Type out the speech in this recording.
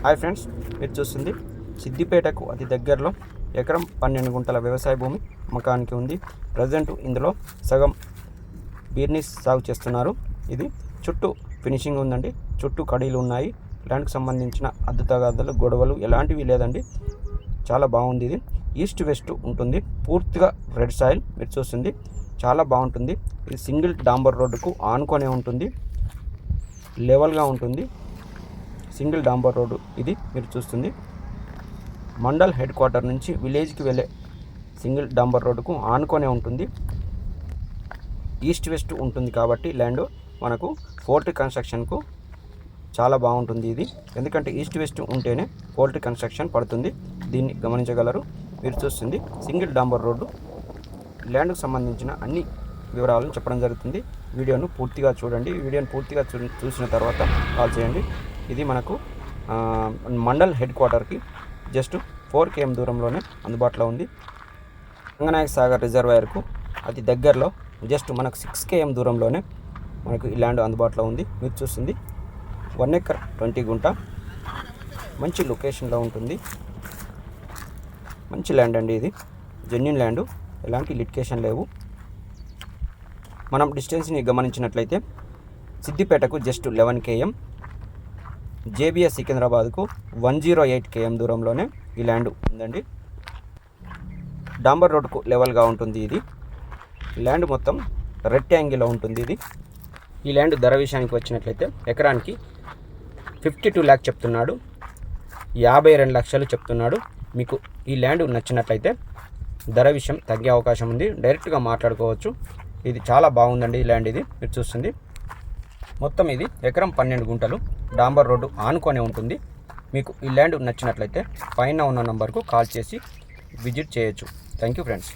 Hi friends, మీరు చూస్తుంది సిద్దిపేటకు అతి దగ్గరలో ఎకరం 12 గుంటల వ్యవసాయ భూమి అమ్మకానికి ఉంది. ప్రజెంట్ ఇందులో సగం బీర్నిస్ సాగు చేస్తున్నారు. ఇది చుట్టూ ఫినిషింగ్ ఉందండి, చుట్టూ కడీలు ఉన్నాయి. ల్యాండ్కి సంబంధించిన అద్దుతగాదలు గొడవలు ఎలాంటివి లేదండి, చాలా బాగుంది. ఇది ఈస్ట్ వెస్ట్ ఉంటుంది, పూర్తిగా రెడ్ సాయిల్. మీరు చూస్తుంది చాలా బాగుంటుంది. ఇది సింగిల్ డాంబర్ రోడ్డుకు ఆనుకొనే ఉంటుంది, లెవెల్గా ఉంటుంది. సింగిల్ డాంబర్ రోడ్డు ఇది మీరు చూస్తుంది. మండల్ హెడ్ క్వార్టర్ నుంచి విలేజ్కి వెళ్ళే సింగిల్ డాంబర్ రోడ్డుకు ఆనుకొనే ఉంటుంది. ఈస్ట్ వెస్ట్ ఉంటుంది కాబట్టి ల్యాండ్ మనకు పోల్ట్రీ కన్స్ట్రక్షన్కు చాలా బాగుంటుంది ఇది. ఎందుకంటే ఈస్ట్ వెస్ట్ ఉంటేనే పోల్ట్రీ కన్స్ట్రక్షన్ పడుతుంది, దీన్ని గమనించగలరు. మీరు చూస్తుంది సింగిల్ డాంబర్ రోడ్డు. ల్యాండ్కు సంబంధించిన అన్ని వివరాలను చెప్పడం జరుగుతుంది. వీడియోను పూర్తిగా చూడండి. వీడియోను పూర్తిగా చూసిన తర్వాత కాల్ చేయండి. ఇది మనకు మండల్ హెడ్ క్వార్టర్కి జస్ట్ 4 km దూరంలోనే అందుబాటులో ఉంది. రంగనాయక సాగర్ రిజర్వాయర్కు అతి దగ్గరలో జస్ట్ మనకు 6 km దూరంలోనే మనకు ఈ ల్యాండ్ అందుబాటులో ఉంది. మీరు చూస్తుంది 1 acre 20 గుంట, మంచి లొకేషన్లో ఉంటుంది. మంచి ల్యాండ్ అండి, ఇది జెన్యూన్ ల్యాండ్, ఎలాంటి లిటికేషన్ లేవు. మనం డిస్టెన్స్ని గమనించినట్లయితే సిద్దిపేటకు జస్ట్ 11 km, జేబీఎస్ సికింద్రాబాద్కు 108 km దూరంలోనే ఈ ల్యాండ్ ఉందండి. డాంబర్ రోడ్కు లెవెల్గా ఉంటుంది. ఇది ల్యాండ్ మొత్తం రెక్టాంగిల్లో ఉంటుంది. ఈ ల్యాండ్ ధర విషయానికి వచ్చినట్లయితే ఎకరానికి 52 lakh చెప్తున్నాడు, 52 లక్షలు చెప్తున్నాడు. మీకు ఈ ల్యాండ్ నచ్చినట్లయితే ధర విషయం తగ్గే అవకాశం ఉంది, డైరెక్ట్గా మాట్లాడుకోవచ్చు. ఇది చాలా బాగుందండి ఈ ల్యాండ్. ఇది మీరు చూస్తుంది మొత్తం ఇది ఎకరం 12 గుంటలు, డాంబర్ రోడ్డు ఆనుకొనే ఉంటుంది. మీకు ఈ ల్యాండ్ నచ్చినట్లయితే పైన ఉన్న నంబర్కు కాల్ చేసి విజిట్ చేయొచ్చు. Thank you friends.